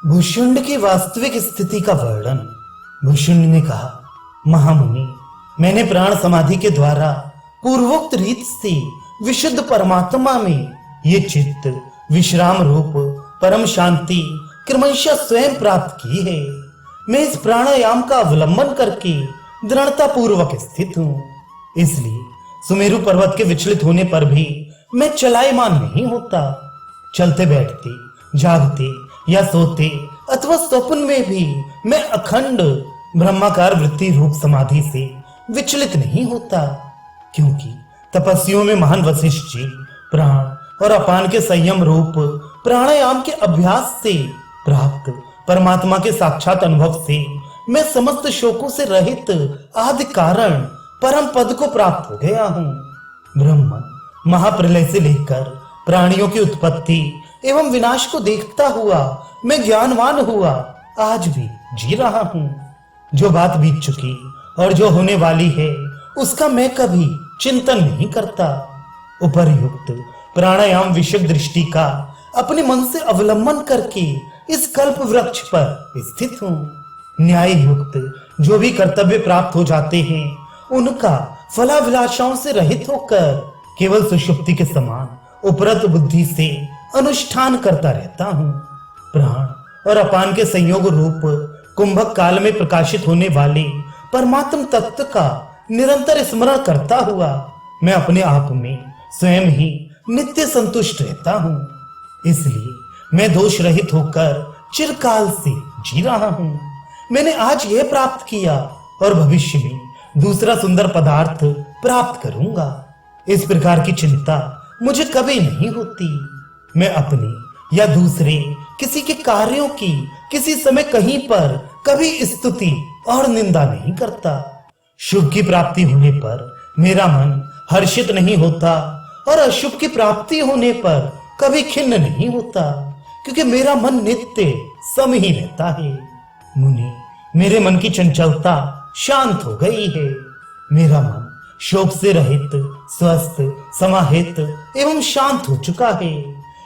भुशुंड की वास्तविक स्थिति का वर्णन। भुशुंड ने कहा, महामुनि, मैंने प्राण समाधि के द्वारा पूर्वोक्त रीत से विशुद्ध परमात्मा में ये चित्त विश्राम रूप परम शांति क्रमशः स्वयं प्राप्त की है। मैं इस प्राणायाम का अवलंबन करके दृढ़ता पूर्वक स्थित हूँ। इसलिए सुमेरु पर्वत के विचलित होने पर भी मैं चलायमान नहीं होता। चलते बैठते जागते या सोते अथवा स्वप्न में भी मैं अखंड ब्रह्माकार वृत्ति रूप समाधि से विचलित नहीं होता, क्योंकि तपस्वियों में महान वशिष्ठ जी प्राण और अपान के संयम रूप प्राणायाम के अभ्यास से प्राप्त परमात्मा के साक्षात अनुभव से मैं समस्त शोकों से रहित आदि कारण परम पद को प्राप्त हो गया हूँ। ब्रह्म महाप्रलय से लेकर प्राणियों की उत्पत्ति एवं विनाश को देखता हुआ मैं ज्ञानवान हुआ आज भी जी रहा हूँ। जो बात बीत चुकी और जो होने वाली है उसका मैं कभी चिंतन नहीं करता। उपर्युक्त प्राणायाम विषय दृष्टि का अपने मन से अवलंबन करके इस कल्प वृक्ष पर स्थित हूँ। न्याय युक्त जो भी कर्तव्य प्राप्त हो जाते हैं उनका फलाभिलाषाओं से रहित होकर केवल सुषुप्ति के समान उपरत बुद्धि से अनुष्ठान करता रहता हूँ। प्राण और अपान के संयोग रूप कुंभक काल में प्रकाशित होने वाले परमात्म तत्व का निरंतर स्मरण करता हुआ मैं अपने आप में स्वयं ही नित्य संतुष्ट रहता हूँ। इसलिए मैं दोष रहित होकर चिरकाल से जी रहा हूँ। मैंने आज यह प्राप्त किया और भविष्य में दूसरा सुंदर पदार्थ प्राप्त करूंगा। इस प्रकार की चिंता मुझे कभी नहीं होती। मैं अपने या दूसरे किसी के कार्यों की किसी समय कहीं पर कभी स्तुति और निंदा नहीं करता। शुभ की प्राप्ति होने पर मेरा मन हर्षित नहीं होता और अशुभ की प्राप्ति होने पर कभी खिन्न नहीं होता, क्योंकि मेरा मन नित्य सम ही रहता है। मुनि, मेरे मन की चंचलता शांत हो गई है। मेरा मन शोक से रहित, स्वस्थ, समाहित एवं शांत हो चुका है।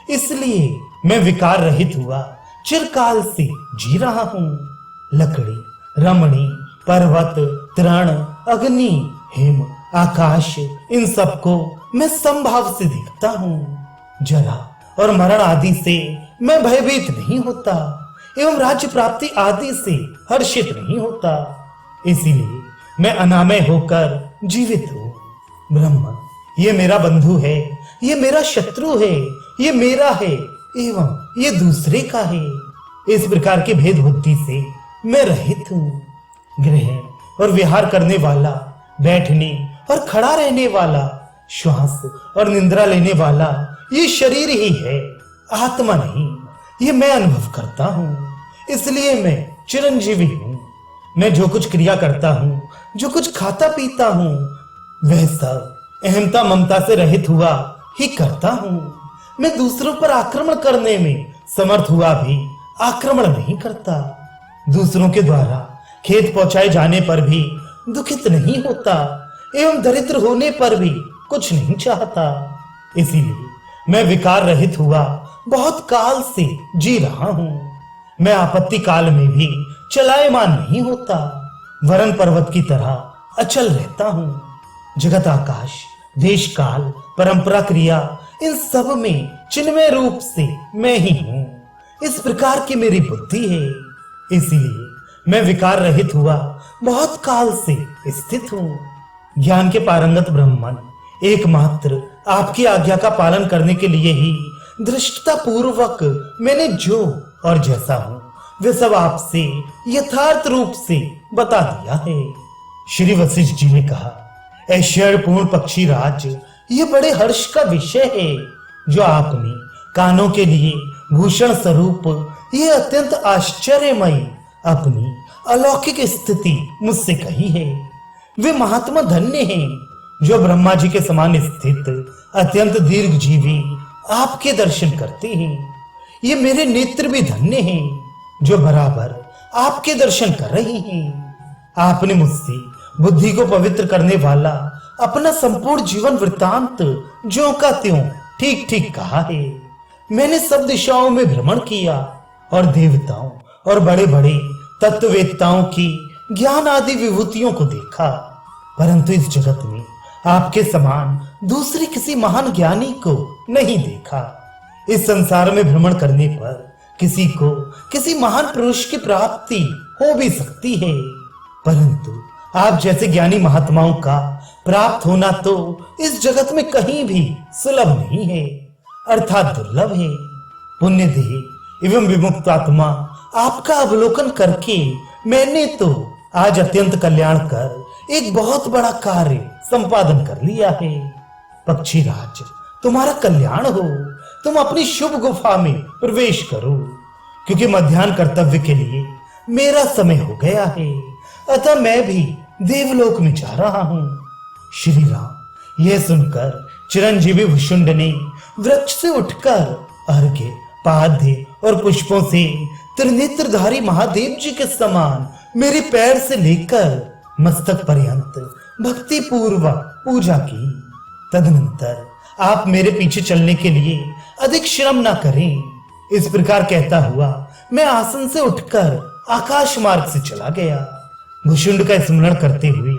इसलिए मैं विकार रहित हुआ चिरकाल से जी रहा हूँ। लकड़ी, रमणी, पर्वत, तृण, अग्नि, हिम, आकाश, इन सबको मैं समभाव से देखता हूँ। जरा और मरण आदि से मैं भयभीत नहीं होता एवं राज्य प्राप्ति आदि से हर्षित नहीं होता। इसीलिए मैं अनामय होकर जीवित हूँ। ब्रह्म ये मेरा बंधु है, ये मेरा शत्रु है, ये मेरा है एवं ये दूसरे का है। इस प्रकार के भेद बुद्धि से मैं रहित हूँ। ग्रहण और विहार करने वाला, बैठने और खड़ा रहने वाला, श्वास और निंद्रा लेने वाला ये शरीर ही है, आत्मा नहीं। ये मैं अनुभव करता हूँ, इसलिए मैं चिरंजीवी हूँ। मैं जो कुछ क्रिया करता हूँ, जो कुछ खाता पीता हूँ, वह सब अहमता ममता से रहित हुआ ही करता हूँ। मैं दूसरों पर आक्रमण करने में समर्थ हुआ भी आक्रमण नहीं करता। दूसरों के द्वारा खेत पहुंचाए जाने पर भी दुखित नहीं होता एवं दरिद्र होने पर भी कुछ नहीं चाहता। इसीलिए मैं विकार रहित हुआ बहुत काल से जी रहा हूँ। मैं आपत्ति काल में भी चलायमान नहीं होता, वरन पर्वत की तरह अचल रहता हूँ। जगत, आकाश, देश, काल, परंपरा, क्रिया, इन सब में चिन्मय रूप से मैं ही हूँ। इस प्रकार की मेरी बुद्धि है। इसीलिए मैं विकार रहित हुआ बहुत काल से स्थित हूँ। ज्ञान के पारंगत ब्रह्मन एकमात्र आपकी आज्ञा का पालन करने के लिए ही दृष्टता पूर्वक मैंने जो और जैसा हूँ वे सब आपसे यथार्थ रूप से बता दिया है। श्री वशिष्ठ जी ने कहा, ऐश्वर्यपूर्ण पक्षी राज, ये बड़े हर्ष का विषय है जो आपने कानों के लिए भूषण स्वरूप ये अत्यंत आश्चर्यमयी अपनी अलौकिक स्थिति मुझसे कही है। वे महात्मा धन्य हैं जो ब्रह्मा जी के समान स्थित अत्यंत दीर्घ जीवी आपके दर्शन करते हैं। ये मेरे नेत्र भी धन्य हैं जो बराबर आपके दर्शन कर रही हैं। आपने मुझसे बुद्धि को पवित्र करने वाला अपना संपूर्ण जीवन वृत्तांत ज्यों का त्यों ठीक ठीक कहा है। मैंने सब दिशाओं में भ्रमण किया और देवताओं और बड़े बड़े तत्ववेत्ताओं की ज्ञान आदि विभूतियों को देखा, परंतु इस जगत में आपके समान दूसरे किसी महान ज्ञानी को नहीं देखा। इस संसार में भ्रमण करने पर किसी को किसी महान पुरुष की प्राप्ति हो भी सकती है, परंतु आप जैसे ज्ञानी महात्माओं का प्राप्त होना तो इस जगत में कहीं भी सुलभ नहीं है, अर्थात दुर्लभ है। पुण्य देह एवं विमुक्त आत्मा आपका अवलोकन करके मैंने तो आज अत्यंत कल्याण कर एक बहुत बड़ा कार्य संपादन कर लिया है। पक्षी राज, तुम्हारा कल्याण हो, तुम अपनी शुभ गुफा में प्रवेश करो, क्योंकि मध्याह्न कर्तव्य के लिए मेरा समय हो गया है, अतः मैं भी देवलोक में जा रहा हूं। श्री राम यह सुनकर चिरंजीवी भुशुंड ने वृक्ष से उठकर अर्घ्य पाद्य और पुष्पों से त्रिनेत्रधारी महादेव जी के समान मेरे पैर से लेकर मस्तक पर्यंत भक्ति पूर्वक पूजा की। तदनंतर आप मेरे पीछे चलने के लिए अधिक श्रम न करें। इस प्रकार कहता हुआ मैं आसन से उठकर आकाश मार्ग से चला गया। भुशुंड का स्मरण करते हुए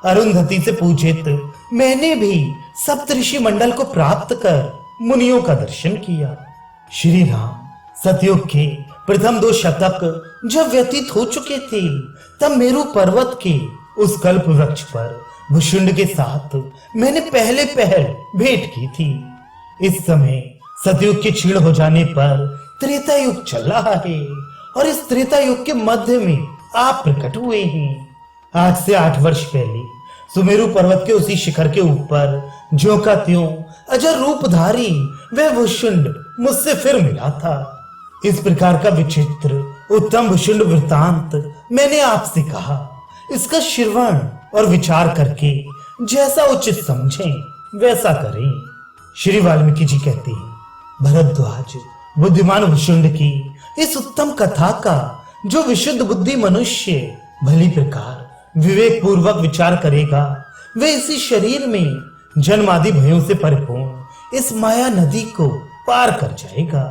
अरुंधति से पूजित मैंने भी सप्तऋषि मंडल को प्राप्त कर मुनियों का दर्शन किया। श्री राम सतयुग के प्रथम 2 शतक जब व्यतीत हो चुके थे, तब मेरु पर्वत के उस कल्प वृक्ष पर भुशुंड के साथ मैंने पहले पहल भेंट की थी। इस समय सतयुग के क्षीण हो जाने पर त्रेता युग चल रहा है और इस त्रेता युग के मध्य में आप प्रकट हुए हैं। आज से 8 वर्ष पहले सुमेरु पर्वत के उसी शिखर के ऊपर ज्यों का त्यों अजर रूपधारी वह भुशुंड मुझसे फिर मिला था। इस प्रकार का विचित्र उत्तम भुशुंड वृतांत मैंने आपसे कहा, इसका श्रवण और विचार करके जैसा उचित समझें वैसा करें। श्री वाल्मीकि जी कहते हैं, भरद्वाज बुद्धिमान भुशुंड की इस उत्तम कथा का जो विशुद्ध बुद्धि मनुष्य भली प्रकार विवेक पूर्वक विचार करेगा, वह इसी शरीर में जन्म आदि भयों से परिपूर्ण इस माया नदी को पार कर जाएगा।